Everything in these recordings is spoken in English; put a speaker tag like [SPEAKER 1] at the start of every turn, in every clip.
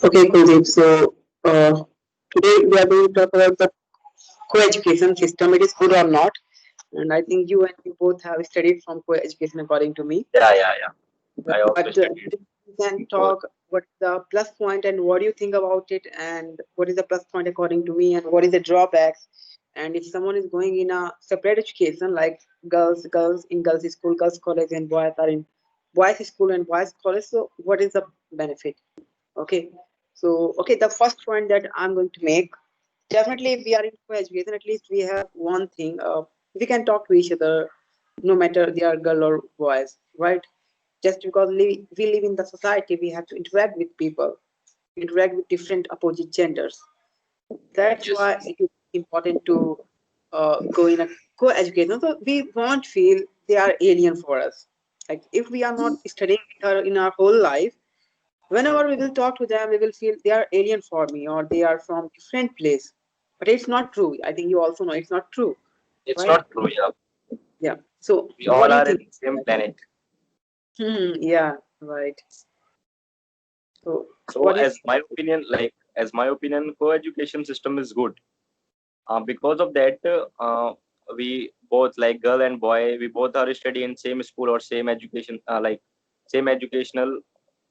[SPEAKER 1] Okay, Kuldeep. So today we are going to talk about the co-education system. It is good or not? And I think you and me both have studied from co-education, according to me.
[SPEAKER 2] Yeah, yeah, yeah. I also
[SPEAKER 1] But
[SPEAKER 2] studied
[SPEAKER 1] we can
[SPEAKER 2] both.
[SPEAKER 1] talk what the plus point and what do you think about it, and what is the plus point according to me, and what is the drawbacks. And if someone is going in a separate education, like girls in girls school, girls college, and boys are in boys school and boys college, so what is the benefit? Okay. So, okay, the first point that I'm going to make, definitely if we are in education, at least we have one thing. We can talk to each other, no matter they are girl or boys, right? Just because we live in the society, we have to interact with people, interact with different opposite genders. That's
[SPEAKER 2] Yes,
[SPEAKER 1] why it is important to go in a co-education. So we won't feel they are alien for us. Like if we are not studying with her in our whole life, whenever we will talk to them, we will feel they are alien for me or they are from different place. But it's not true. I think you also know it's not true,
[SPEAKER 2] it's
[SPEAKER 1] right?
[SPEAKER 2] not true. Yeah,
[SPEAKER 1] Yeah. So
[SPEAKER 2] we
[SPEAKER 1] what
[SPEAKER 2] all
[SPEAKER 1] do you
[SPEAKER 2] are in
[SPEAKER 1] think
[SPEAKER 2] the
[SPEAKER 1] about
[SPEAKER 2] same
[SPEAKER 1] that?
[SPEAKER 2] planet.
[SPEAKER 1] Yeah, right. So
[SPEAKER 2] So,
[SPEAKER 1] what do you think?
[SPEAKER 2] as my opinion, co-education system is good. Because of that, we both like girl and boy, we both are studying in same school or same education, same educational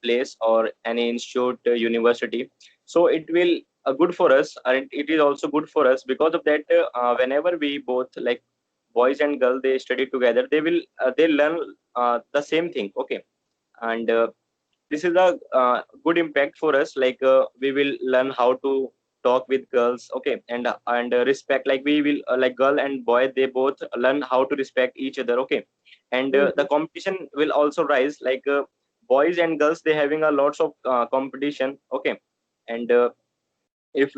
[SPEAKER 2] place or any institute, university. So it will good for us, and it is also good for us because of that. Whenever we both like boys and girl, they study together, they learn the same thing. Okay, and this is a good impact for us, we will learn how to talk with girls, okay, and respect, like we will like girl and boy, they both learn how to respect each other, okay, and the
[SPEAKER 1] Mhm.
[SPEAKER 2] competition will also rise, boys and girls, they having a lots of competition, okay, and if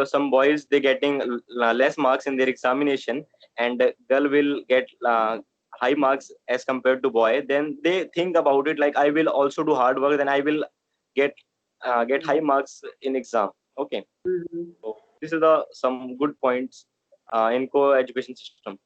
[SPEAKER 2] some boys they getting less marks in their examination, and girl will get high marks as compared to boy, then they think about it like I will also do hard work, then I will get get high marks in exam, okay.
[SPEAKER 1] Mhm.
[SPEAKER 2] So this is the some good points in co-education system.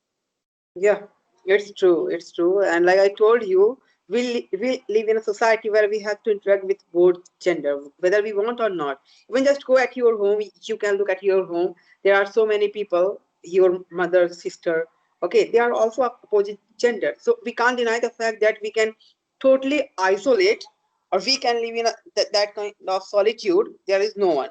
[SPEAKER 1] Yeah, it's true. It's true. And like I told you, we live in a society where we have to interact with both gender, whether we want or not. Even just go at your home, you can look at your home. There are so many people, your mother, sister. Okay, they are also opposite gender. So we can't deny the fact that we can totally isolate, or we can live in that kind of solitude. There is no one.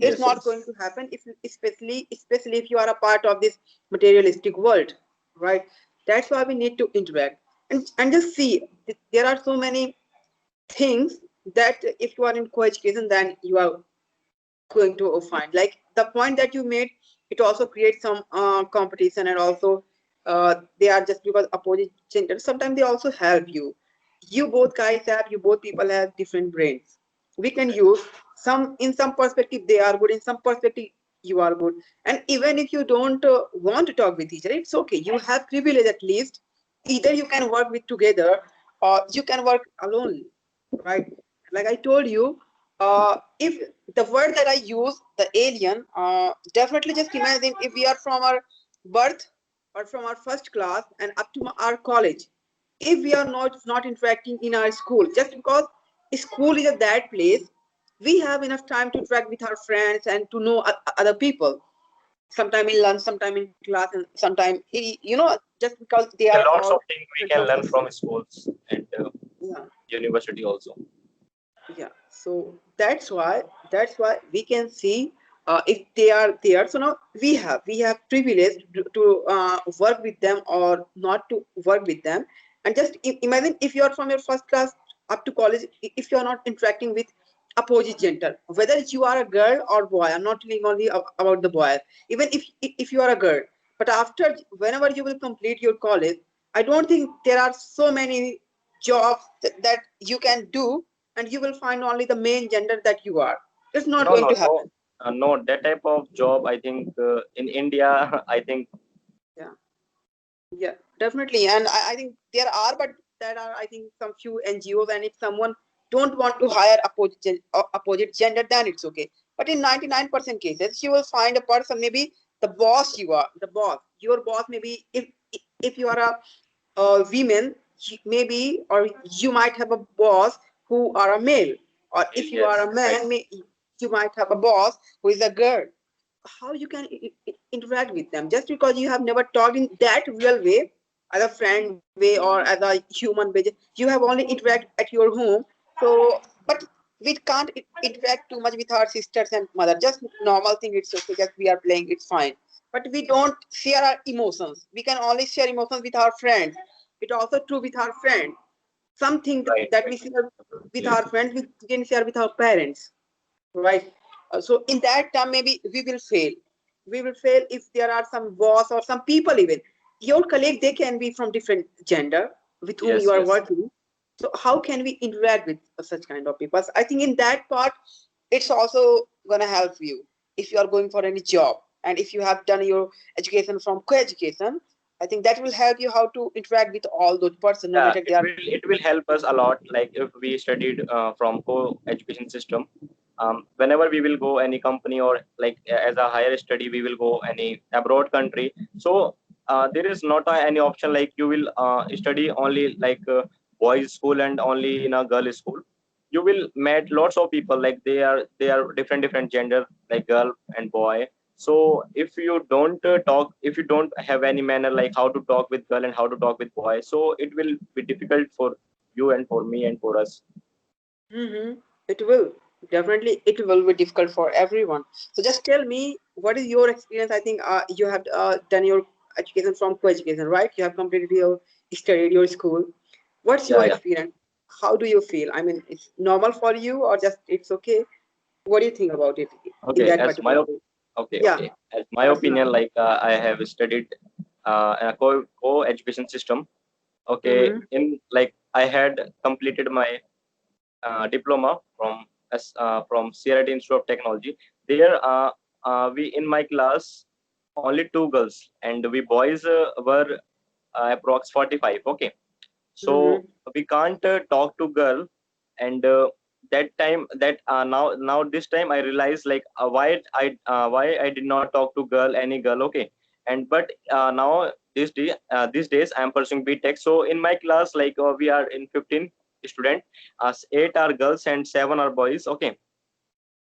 [SPEAKER 1] It's
[SPEAKER 2] Yes,
[SPEAKER 1] not
[SPEAKER 2] yes.
[SPEAKER 1] going to happen if, especially if you are a part of this materialistic world, right? That's why we need to interact and just see there are so many things that if you are in co-education, then you are going to find, like the point that you made, it also creates some competition, and also they are just because opposite gender, sometimes they also help you. You both guys have, you both people have different brains. We can use some, in some perspective they are good, in some perspective you are good. And even if you don't want to talk with each other, it's okay, you have privilege at least. Either you can work with together or you can work alone, right? Like I told you, if the word that I use, the alien, definitely just imagine if we are from our birth or from our first class and up to our college, if we are not interacting in our school, just because school is a that place, we have enough time to interact with our friends and to know other people. Sometime in lunch, sometime in class, and sometime just because they are
[SPEAKER 2] There are
[SPEAKER 1] all
[SPEAKER 2] lots of things we
[SPEAKER 1] different
[SPEAKER 2] can learn
[SPEAKER 1] topics.
[SPEAKER 2] from schools and
[SPEAKER 1] Yeah.
[SPEAKER 2] university also.
[SPEAKER 1] Yeah, so that's why we can see if they are there. So now we have privilege to work with them or not to work with them. And just imagine if you are from your first class up to college, if you are not interacting with opposite gender, whether you are a girl or boy. I'm not telling only about the boy. Even if you are a girl, but after, whenever you will complete your college, I don't think there are so many jobs that you can do, and you will find only the main gender that you are. It's not
[SPEAKER 2] No,
[SPEAKER 1] going
[SPEAKER 2] no,
[SPEAKER 1] to
[SPEAKER 2] no,
[SPEAKER 1] happen.
[SPEAKER 2] no. That type of job, I think in India, I think
[SPEAKER 1] Yeah, yeah, definitely. And I think there are, but there are, I think, some few NGOs. And if someone don't want to hire opposite gender, then it's okay. But in 99% cases, you will find a person, maybe the boss, you are the boss. Your boss, maybe if you are a women, maybe, or you might have a boss who are a male, Or if you are
[SPEAKER 2] Yes,
[SPEAKER 1] a
[SPEAKER 2] right.
[SPEAKER 1] man, you might have a boss who is a girl. How you can interact with them just because you have never talked in that real way, as a friend way or as a human way? You have only interact at your home. So but we can't interact too much with our sisters and mother. Just normal thing, it's okay, just we are playing, it's fine. But we don't share our emotions. We can only share emotions with our friends. It's also true with our friends. Something
[SPEAKER 2] Right,
[SPEAKER 1] that we
[SPEAKER 2] right.
[SPEAKER 1] share with
[SPEAKER 2] Yes.
[SPEAKER 1] our friends, we can share with our parents, right? So in that time, maybe we will fail. We will fail if there are some boss or some people, even your colleague, they can be from different gender with whom you
[SPEAKER 2] Yes,
[SPEAKER 1] are
[SPEAKER 2] yes.
[SPEAKER 1] working. So how can we interact with such kind of people? I think in that part, it's also gonna help you if you are going for any job, and if you have done your education from co-education. I think that will help you how to interact with all those person, no
[SPEAKER 2] Yeah,
[SPEAKER 1] matter they are.
[SPEAKER 2] it will help us a lot. Like if we studied from co-education system, whenever we will go any company or like as a higher study, we will go any abroad country. So there is not any option like you will study only like boys school and only in a girl school. You will meet lots of people like they are different gender like girl and boy. So if you don't talk, if you don't have any manner like how to talk with girl and how to talk with boy, so it will be difficult for you and for me and for us.
[SPEAKER 1] Hmm. It will definitely, it will be difficult for everyone. So just tell me, what is your experience? I think you have done your education from co-education, right? You have completed your studied your school. What's
[SPEAKER 2] Yeah,
[SPEAKER 1] your
[SPEAKER 2] yeah.
[SPEAKER 1] experience? How do you feel? I mean, it's normal for you or just it's okay? What do you think about it in
[SPEAKER 2] Okay,
[SPEAKER 1] that particular way?
[SPEAKER 2] okay,
[SPEAKER 1] Yeah,
[SPEAKER 2] okay. As my
[SPEAKER 1] personal.
[SPEAKER 2] opinion, like I have studied in a co-education system. Okay,
[SPEAKER 1] Mm-hmm.
[SPEAKER 2] in like I had completed my diploma from CRT Institute of Technology. There, we in my class only two girls and we boys were approx 45. Okay, so
[SPEAKER 1] Mm-hmm.
[SPEAKER 2] we can't talk to girl, and that time that now this time I realized like why I did not talk to girl any girl. Okay, and but now these days I am pursuing BTech. So in my class like we are in 15 student, eight are girls and seven are boys. Okay,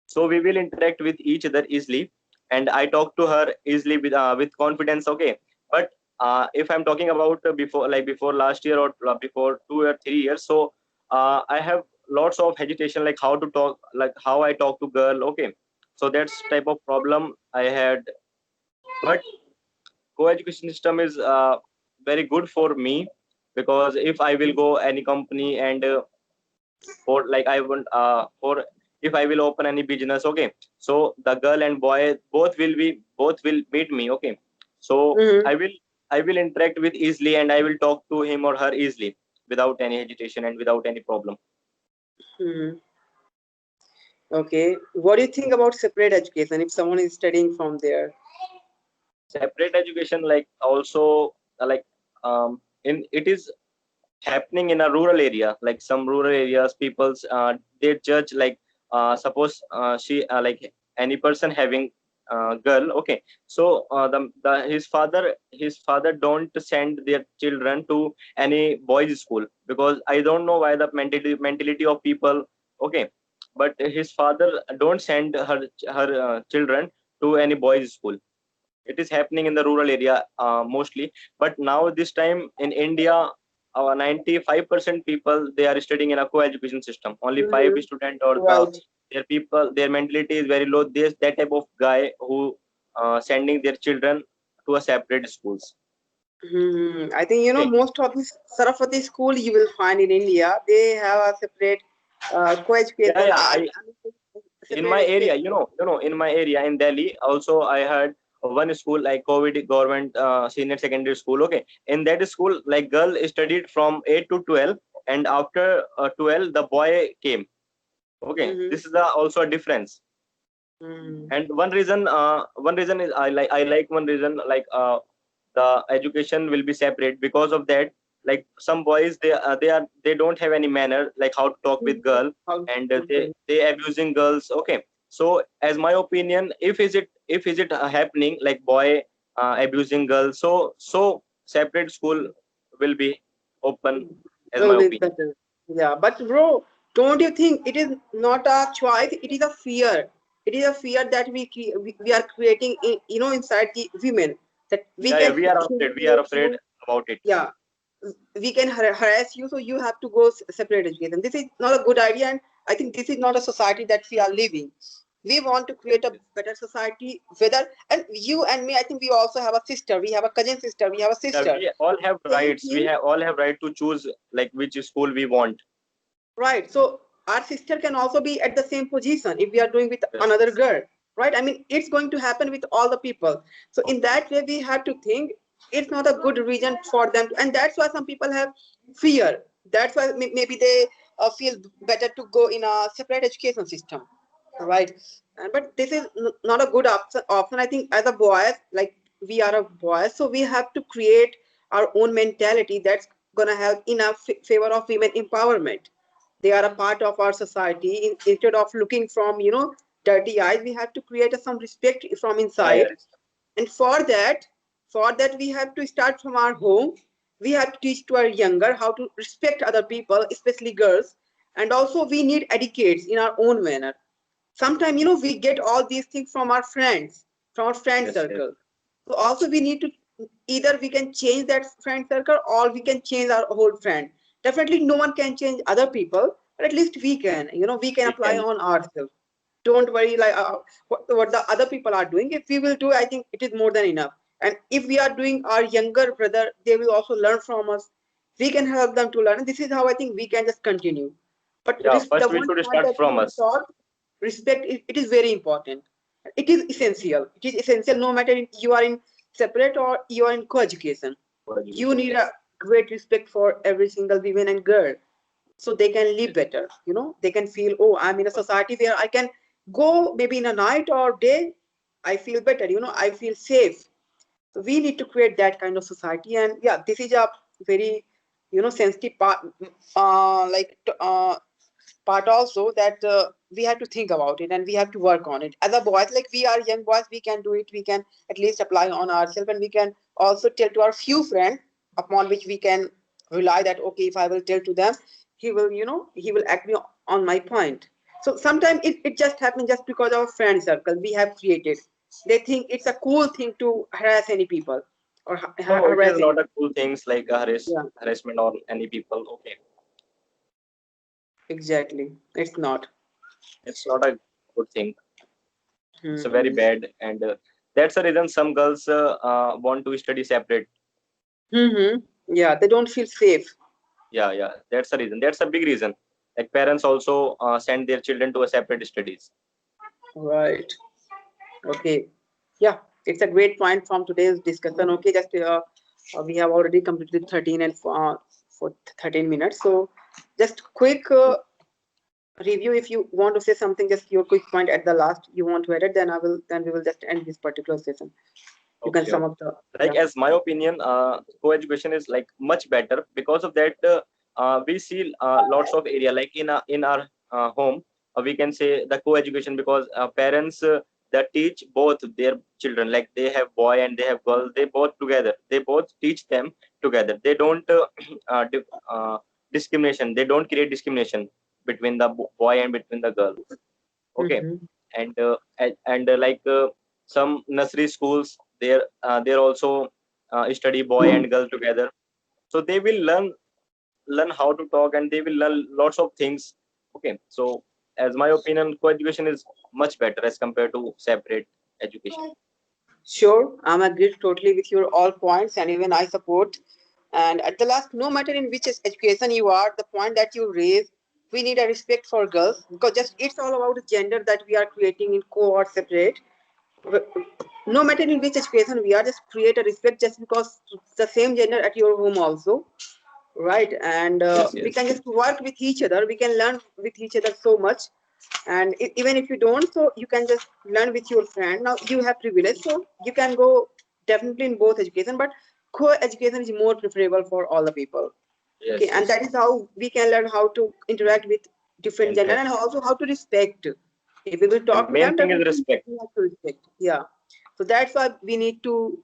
[SPEAKER 2] so we will interact with each other easily, and I talk to her easily with confidence. Okay, but if I'm talking about before like before last year or before 2 or 3 years, so I have lots of hesitation like how to talk, like how I talk to girl. Okay, so that's type of problem I had. But co-education system is very good for me, because if I will go any company and for like I want for if I will open any business. Okay, so the girl and boy both will meet me. Okay, so
[SPEAKER 1] Mm-hmm.
[SPEAKER 2] I will interact with easily and I will talk to him or her easily without any hesitation and without any problem.
[SPEAKER 1] Mm-hmm. Okay. What do you think about separate education if someone is studying from there?
[SPEAKER 2] Separate education like also like in it is happening in a rural area, like some rural areas people's they judge like suppose she like any person having girl. Okay, so his father don't send their children to any boys school, because I don't know why the mentality of people. Okay, but his father don't send her children to any boys school. It is happening in the rural area mostly. But now this time in India, our 95% people they are studying in a co-education system. Only five
[SPEAKER 1] Mm-hmm.
[SPEAKER 2] student or
[SPEAKER 1] Right.
[SPEAKER 2] their people, their mentality is very low. There's that type of guy who sending their children to a separate schools.
[SPEAKER 1] Hmm. I think
[SPEAKER 2] Okay.
[SPEAKER 1] most of this Saraswati school you will find in India. They have a separate
[SPEAKER 2] Yeah,
[SPEAKER 1] co-education.
[SPEAKER 2] yeah.
[SPEAKER 1] I mean,
[SPEAKER 2] In my
[SPEAKER 1] separate
[SPEAKER 2] area,
[SPEAKER 1] space.
[SPEAKER 2] in my area in Delhi also I had one school like COVID government senior secondary school. Okay, in that school like girl studied from 8 to 12, and after 12 the boy came. Okay,
[SPEAKER 1] Mm-hmm.
[SPEAKER 2] this is also a difference.
[SPEAKER 1] Mm-hmm.
[SPEAKER 2] And one reason is I like one reason like the education will be separate. Because of that, like some boys they don't have any manner like how to talk with girl,
[SPEAKER 1] How?
[SPEAKER 2] and
[SPEAKER 1] Okay.
[SPEAKER 2] they abusing girls. Okay, so as my opinion, if is it happening like boy abusing girls, so separate school will be open, as my
[SPEAKER 1] Will be
[SPEAKER 2] opinion.
[SPEAKER 1] better. Yeah, but bro, Don't you think it is not a choice? It is a fear. It is a fear that we are creating, inside the women, that we
[SPEAKER 2] Yeah, yeah,
[SPEAKER 1] can
[SPEAKER 2] we are afraid. We are
[SPEAKER 1] humiliate
[SPEAKER 2] afraid
[SPEAKER 1] you.
[SPEAKER 2] about it.
[SPEAKER 1] Yeah, we can harass you, so you have to go separate education. This is not a good idea, and I think this is not a society that we are living. We want to create a better society. Whether, and you and me, I think we also have a sister. We have a cousin sister. We have a
[SPEAKER 2] Yeah,
[SPEAKER 1] sister.
[SPEAKER 2] we all have
[SPEAKER 1] So you
[SPEAKER 2] rights. We
[SPEAKER 1] think,
[SPEAKER 2] have all have right to choose like which school we want.
[SPEAKER 1] right? So our sister can also be at the same position if we are doing with
[SPEAKER 2] Yes,
[SPEAKER 1] another
[SPEAKER 2] yes.
[SPEAKER 1] girl, right? I mean, it's going to happen with all the people. So in that way, we have to think it's not a good reason for them, and that's why some people have fear. That's why maybe they feel better to go in a separate education system, right? But this is not a good option. I think as a boys, like we are a boys, so we have to create our own mentality that's gonna help in a favor of women empowerment. They are a part of our society. Instead of looking from dirty eyes, we have to create some respect from
[SPEAKER 2] Yeah, yeah.
[SPEAKER 1] inside. And for that we have to start from our home. We have to teach to our younger how to respect other people, especially girls. And also we need etiquettes in our own manner. Sometimes we get all these things from our friends, from our friend
[SPEAKER 2] Yes, yes.
[SPEAKER 1] circle. So also we need to, either we can change that friend circle or we can change our whole friend. Definitely no one can change other people, but at least we can. We can
[SPEAKER 2] We
[SPEAKER 1] apply
[SPEAKER 2] can.
[SPEAKER 1] on ourselves. Don't worry, like what the other people are doing. If we will do, I think it is more than enough. And if we are doing, our younger brother, they will also learn from us. We can help them to learn. And this is how I think we can just continue. But
[SPEAKER 2] Yeah,
[SPEAKER 1] the
[SPEAKER 2] first we
[SPEAKER 1] one
[SPEAKER 2] should
[SPEAKER 1] point
[SPEAKER 2] start
[SPEAKER 1] that
[SPEAKER 2] from
[SPEAKER 1] you
[SPEAKER 2] us.
[SPEAKER 1] taught, respect, it is very important. It is essential. It is essential no matter you are in separate or you are in co-education.
[SPEAKER 2] For
[SPEAKER 1] You
[SPEAKER 2] education.
[SPEAKER 1] need a
[SPEAKER 2] Yes.
[SPEAKER 1] great respect for every single woman and girl, so they can live
[SPEAKER 2] Yes.
[SPEAKER 1] better. They can feel, oh, I'm in a society where I can go maybe in a night or day. I feel better. I feel safe. So we need to create that kind of society. And yeah, this is a very sensitive part, part also, that we have to think about it and we have to work on it. As a boys, like we are young boys, we can do it. We can at least apply on ourselves, and we can also tell to our few friends upon which we can rely, that okay, if I will tell to them, he will agree on my point. So sometimes it just happens just because of a friend circle we have created. They think it's a cool thing to harass any people or
[SPEAKER 2] No, it is
[SPEAKER 1] harass any.
[SPEAKER 2] not a cool things like
[SPEAKER 1] Yeah,
[SPEAKER 2] harassment or any people. Okay,
[SPEAKER 1] exactly. It's not.
[SPEAKER 2] it's not a good thing. It's a very
[SPEAKER 1] Hmm.
[SPEAKER 2] bad, and that's the reason some girls want to study separate.
[SPEAKER 1] Hmm. Yeah, they don't feel safe.
[SPEAKER 2] Yeah, yeah, that's the reason. That's a big reason. Like parents also send their children to a separate studies.
[SPEAKER 1] Right. Okay. Yeah, it's a great point from today's discussion. Okay, just we have already completed 13 and for 13 minutes. So just quick review. If you want to say something, just your quick point at the last you want to edit, then we will just end this particular session. You can
[SPEAKER 2] Okay,
[SPEAKER 1] sum
[SPEAKER 2] okay.
[SPEAKER 1] up the,
[SPEAKER 2] Like
[SPEAKER 1] yeah.
[SPEAKER 2] as my opinion, co-education is like much better because of that. We see lots of area like in our home. We can say the co-education because parents that teach both their children, like they have boy and they have girl, they both together. They both teach them together. They don't discrimination. They don't create discrimination between the boy and between the girl. Okay,
[SPEAKER 1] Mm-hmm.
[SPEAKER 2] and like some nursery schools, they're also study boy and girl together, so they will learn how to talk and they will learn lots of things. Okay, so as my opinion, co-education is much better as compared to separate education.
[SPEAKER 1] Sure, I'm agreed totally with your all points, and even I support. And at the last, no matter in which education you are, the point that you raise, we need a respect for girls, because just it's all about the gender that we are creating in co or separate. No matter in which education we are, just create a respect, just because it's the same gender at your home also, right? And
[SPEAKER 2] Yes,
[SPEAKER 1] we
[SPEAKER 2] yes.
[SPEAKER 1] can just work with each other. We can learn with each other so much. And even if you don't, so you can just learn with your friend. Now you have privilege, so you can go definitely in both education, but co-education is more preferable for all the people. Okay,
[SPEAKER 2] Yes,
[SPEAKER 1] and
[SPEAKER 2] yes.
[SPEAKER 1] that is how we can learn how to interact with different gender, and
[SPEAKER 2] Interact.
[SPEAKER 1] also how to respect. If we will
[SPEAKER 2] And
[SPEAKER 1] talk to
[SPEAKER 2] main
[SPEAKER 1] them,
[SPEAKER 2] thing is
[SPEAKER 1] definitely
[SPEAKER 2] respect.
[SPEAKER 1] we have to respect. Yeah, so that's why we need to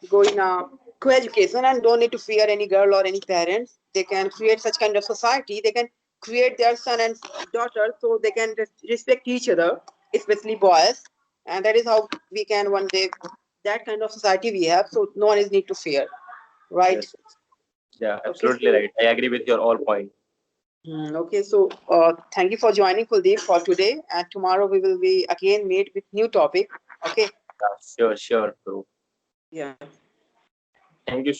[SPEAKER 1] go in a co-education and don't need to fear any girl or any parents. They can create such kind of society. They can create their son and daughter so they can respect each other, especially boys. And that is how we can one day, that kind of society we have, so no one is need to fear, right?
[SPEAKER 2] Yes. Yeah,
[SPEAKER 1] Okay,
[SPEAKER 2] absolutely
[SPEAKER 1] so
[SPEAKER 2] right. I agree with your all point.
[SPEAKER 1] okay, so thank you for joining Kuldeep for today, and tomorrow we will be again meet with new topic. Okay,
[SPEAKER 2] Yeah, sure, sure, bro.
[SPEAKER 1] yeah.
[SPEAKER 2] Thank you